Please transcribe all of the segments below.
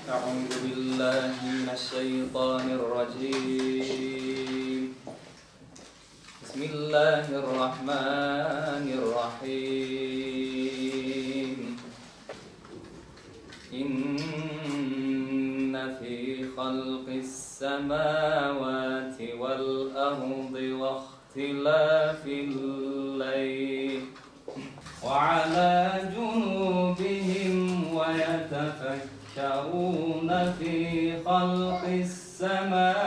أعوذ بالله من الشيطان الرجيم بسم الله الرحمن الرحيم إن في خلق السماوات والأرض واختلاف الليل وعلى جنوبهم ويتفكرون في خلق السماوات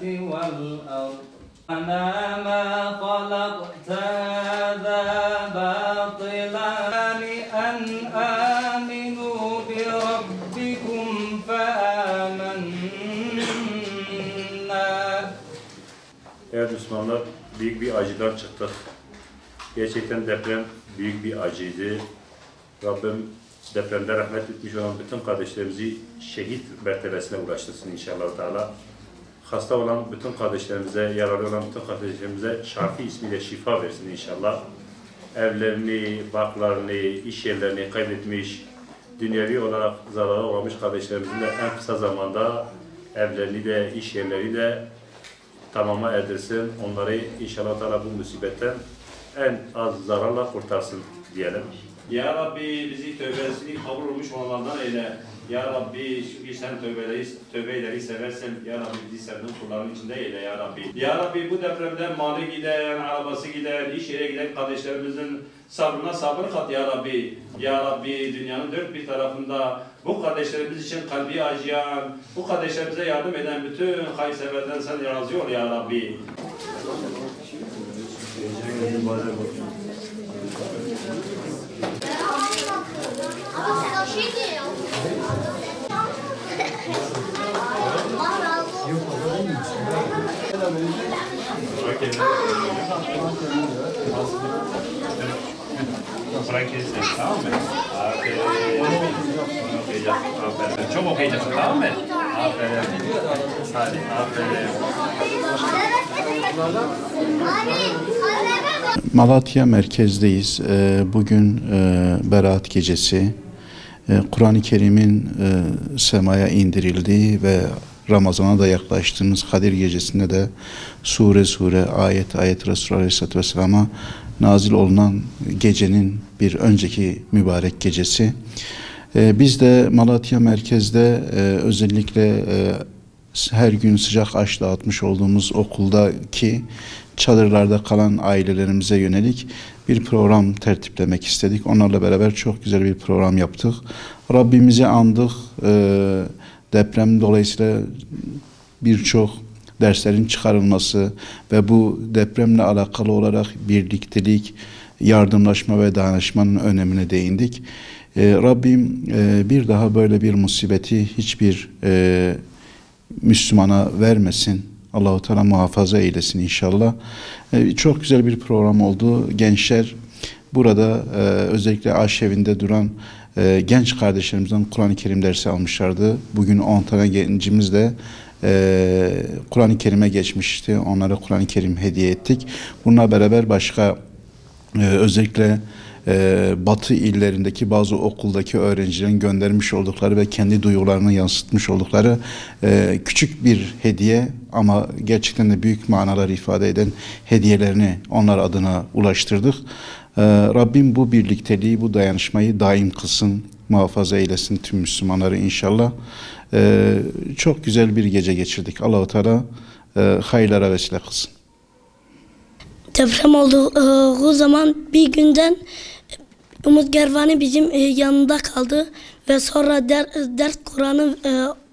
والأرض أنا ما خلقت هذا باطلا أن آمنوا بربكم فآمنا. Evet Müslümanlar, büyük bir acıdan çıktık. Gerçekten deprem büyük bir acıydı. Rabbim depremde rahmet etmiş olan bütün kardeşlerimizi şehit mertebesine ulaştırsın inşallah Teala. Hasta olan bütün kardeşlerimize, yaralı olan bütün kardeşlerimize Şafi ismiyle şifa versin inşallah. Evlerini, barklarını, iş yerlerini kaybetmiş, dünyevi olarak zarara uğramış kardeşlerimizin de en kısa zamanda evlerini de, iş yerlerini de tamama erdirsin. Onları inşallah Teala bu musibetten en az zararla kurtarsın diyelim. Ya Rabbi bizi tövbesini kabul olmuş olanlardan eyle. Ya Rabbi çünkü sen tövbeleri seversen Ya Rabbi bizi sevdiğin kulların içinde eyle Ya Rabbi. Ya Rabbi bu depremden malı giden, arabası giden, iş yere giden kardeşlerimizin sabrına sabır kat Ya Rabbi. Ya Rabbi dünyanın dört bir tarafında bu kardeşlerimiz için kalbi acıyan, bu kardeşlerimize yardım eden bütün hayırseverden sen razı ol Ya Rabbi. Tamam mı? Aferin. Çok okuyacaksın, tamam mı? Aferin. Hadi, aferin. Malatya merkezdeyiz. Bugün Berat Gecesi. Kur'an-ı Kerim'in semaya indirildiği ve Ramazan'a da yaklaştığımız Kadir Gecesi'nde de sure ayet Resulullah Aleyhisselatü Vesselam'a nazil olunan gecenin bir önceki mübarek gecesi. Biz de Malatya merkezde özellikle her gün sıcak aş dağıtmış olduğumuz okuldaki çadırlarda kalan ailelerimize yönelik bir program tertiplemek istedik. Onlarla beraber çok güzel bir program yaptık. Rabbimizi andık. Deprem dolayısıyla birçok derslerin çıkarılması ve bu depremle alakalı olarak birliktelik, yardımlaşma ve dayanışmanın önemine değindik. Rabbim bir daha böyle bir musibeti hiçbir Müslümana vermesin. Allah-u Teala muhafaza eylesin inşallah. Çok güzel bir program oldu. Gençler burada özellikle aşevinde duran genç kardeşlerimizden Kur'an-ı Kerim dersi almışlardı. Bugün 10 tane gencimiz de Kur'an-ı Kerim'e geçmişti. Onlara Kur'an-ı Kerim hediye ettik. Bununla beraber başka özellikle Batı illerindeki bazı okuldaki öğrencilerin göndermiş oldukları ve kendi duygularını yansıtmış oldukları küçük bir hediye ama gerçekten de büyük manalar ifade eden hediyelerini onlar adına ulaştırdık. Rabbim bu birlikteliği, bu dayanışmayı daim kılsın, muhafaza eylesin tüm Müslümanları inşallah. Çok güzel bir gece geçirdik. Allah-u Teala hayırlara vesile kılsın. Deprem olduğu zaman bir günden Umut Gervani bizim yanında kaldı ve sonra ders Kur'an'ı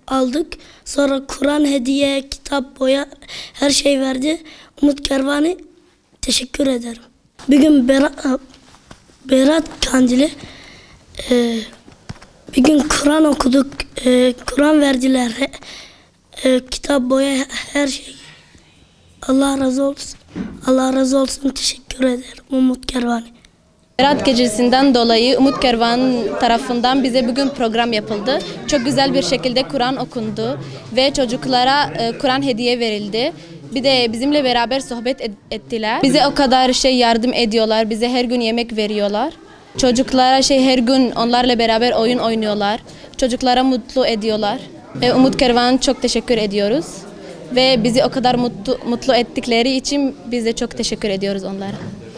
aldık. Sonra Kur'an hediye, kitap, boya her şey verdi. Umut Gervani teşekkür ederim. Bugün Berat Kandili. Bir gün Kur'an okuduk. Kur'an verdiler. Kitap, boya her şey. Allah razı olsun. Allah razı olsun. Teşekkür ederim Umut Kervani. Berat Gecesi'nden dolayı Umut Kervan tarafından bize bugün program yapıldı. Çok güzel bir şekilde Kur'an okundu ve çocuklara Kur'an hediye verildi. Bir de bizimle beraber sohbet ettiler. Bize o kadar yardım ediyorlar. Bize her gün yemek veriyorlar. Çocuklara her gün onlarla beraber oyun oynuyorlar. Çocuklara mutlu ediyorlar. Ve Umut Kervan'a çok teşekkür ediyoruz. Ve bizi o kadar mutlu ettikleri için biz de çok teşekkür ediyoruz onlara.